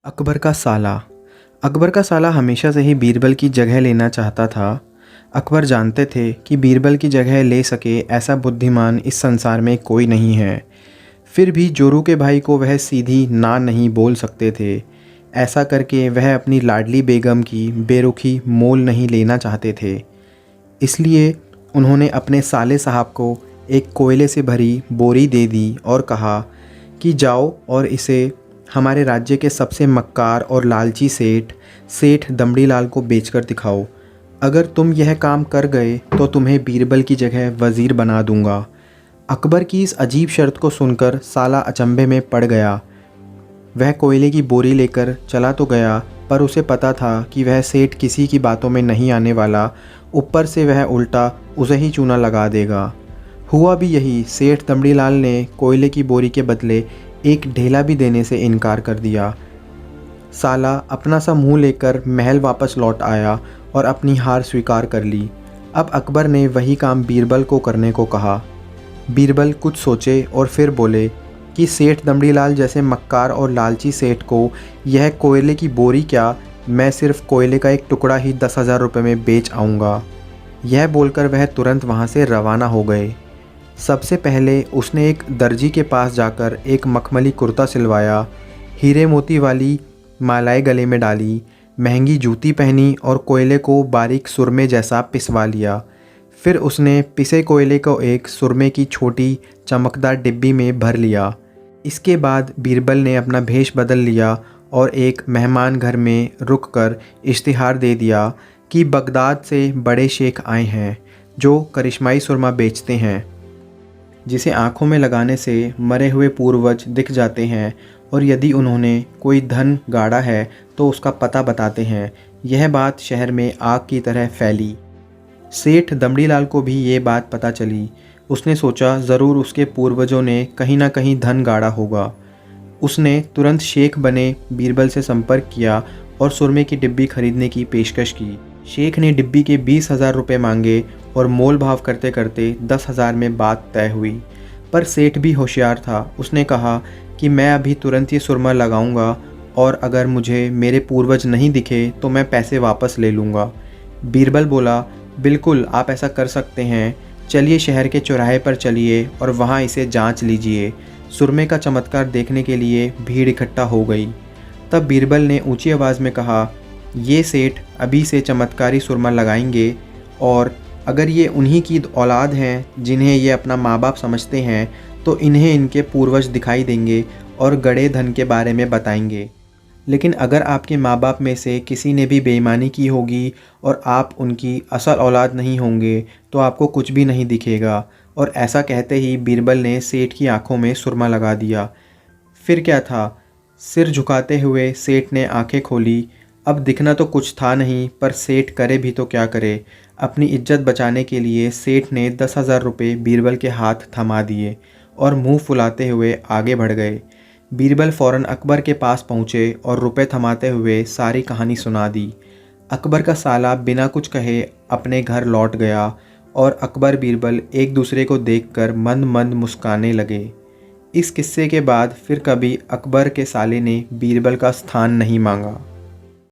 अकबर का साला। अकबर का साला हमेशा से ही बीरबल की जगह लेना चाहता था। अकबर जानते थे कि बीरबल की जगह ले सके ऐसा बुद्धिमान इस संसार में कोई नहीं है। फिर भी जोरू के भाई को वह सीधी ना नहीं बोल सकते थे। ऐसा करके वह अपनी लाडली बेगम की बेरुखी मोल नहीं लेना चाहते थे। इसलिए उन्होंने अपने साले साहब को एक कोयले से भरी बोरी दे दी और कहा कि जाओ और इसे हमारे राज्य के सबसे मक्कार और लालची सेठ दमड़ीलाल को बेचकर दिखाओ। अगर तुम यह काम कर गए तो तुम्हें बीरबल की जगह वज़ीर बना दूंगा। अकबर की इस अजीब शर्त को सुनकर साला अचंभे में पड़ गया। वह कोयले की बोरी लेकर चला तो गया, पर उसे पता था कि वह सेठ किसी की बातों में नहीं आने वाला। ऊपर से वह उल्टा उसे ही चूना लगा देगा। हुआ भी यही। सेठ दमड़ीलाल ने कोयले की बोरी के बदले एक ढेला भी देने से इनकार कर दिया। साला अपना सा मुंह लेकर महल वापस लौट आया और अपनी हार स्वीकार कर ली। अब अकबर ने वही काम बीरबल को करने को कहा। बीरबल कुछ सोचे और फिर बोले कि सेठ दमड़ीलाल जैसे मक्कार और लालची सेठ को यह कोयले की बोरी क्या, मैं सिर्फ कोयले का एक टुकड़ा ही 10,000 रुपये में बेच आऊँगा। यह बोलकर वह तुरंत वहाँ से रवाना हो गए। सबसे पहले उसने एक दर्जी के पास जाकर एक मखमली कुर्ता सिलवाया, हीरे मोती वाली मालाएं गले में डाली, महंगी जूती पहनी और कोयले को बारीक सुरमे जैसा पिसवा लिया। फिर उसने पिसे कोयले को एक सुरमे की छोटी चमकदार डिब्बी में भर लिया। इसके बाद बीरबल ने अपना भेष बदल लिया और एक मेहमान घर में रुककर इश्तिहार दे दिया कि बगदाद से बड़े शेख आए हैं जो करिश्माई सुरमा बेचते हैं, जिसे आँखों में लगाने से मरे हुए पूर्वज दिख जाते हैं और यदि उन्होंने कोई धन गाड़ा है तो उसका पता बताते हैं। यह बात शहर में आग की तरह फैली। सेठ दमड़ीलाल को भी ये बात पता चली। उसने सोचा ज़रूर उसके पूर्वजों ने कहीं ना कहीं धन गाड़ा होगा। उसने तुरंत शेख बने बीरबल से संपर्क किया और सुरमे की डिब्बी खरीदने की पेशकश की। शेख ने डिब्बी के 20,000 रुपये मांगे और मोल भाव करते करते 10,000 में बात तय हुई। पर सेठ भी होशियार था। उसने कहा कि मैं अभी तुरंत ये सुरमा लगाऊंगा और अगर मुझे मेरे पूर्वज नहीं दिखे तो मैं पैसे वापस ले लूँगा। बीरबल बोला, बिल्कुल आप ऐसा कर सकते हैं। चलिए शहर के चौराहे पर चलिए और वहाँ इसे जांच लीजिए। सुरमे का चमत्कार देखने के लिए भीड़ इकट्ठा हो गई। तब बीरबल ने ऊंची आवाज़ में कहा, ये सेठ अभी से चमत्कारी सुरमा लगाएंगे और अगर ये उन्हीं की औलाद हैं जिन्हें ये अपना माँ बाप समझते हैं तो इन्हें इनके पूर्वज दिखाई देंगे और गड़े धन के बारे में बताएंगे। लेकिन अगर आपके माँ बाप में से किसी ने भी बेईमानी की होगी और आप उनकी असल औलाद नहीं होंगे तो आपको कुछ भी नहीं दिखेगा। और ऐसा कहते ही बीरबल ने सेठ की आंखों में सुरमा लगा दिया। फिर क्या था, सिर झुकाते हुए सेठ ने आंखें खोली। अब दिखना तो कुछ था नहीं, पर सेठ करे भी तो क्या करे। अपनी इज्जत बचाने के लिए सेठ ने 10,000 रुपये बीरबल के हाथ थमा दिए और मुंह फुलाते हुए आगे बढ़ गए। बीरबल फ़ौरन अकबर के पास पहुँचे और रुपए थमाते हुए सारी कहानी सुना दी। अकबर का साला बिना कुछ कहे अपने घर लौट गया और अकबर बीरबल एक दूसरे को देखकर मंद मंद मुस्काने लगे। इस किस्से के बाद फिर कभी अकबर के साले ने बीरबल का स्थान नहीं मांगा।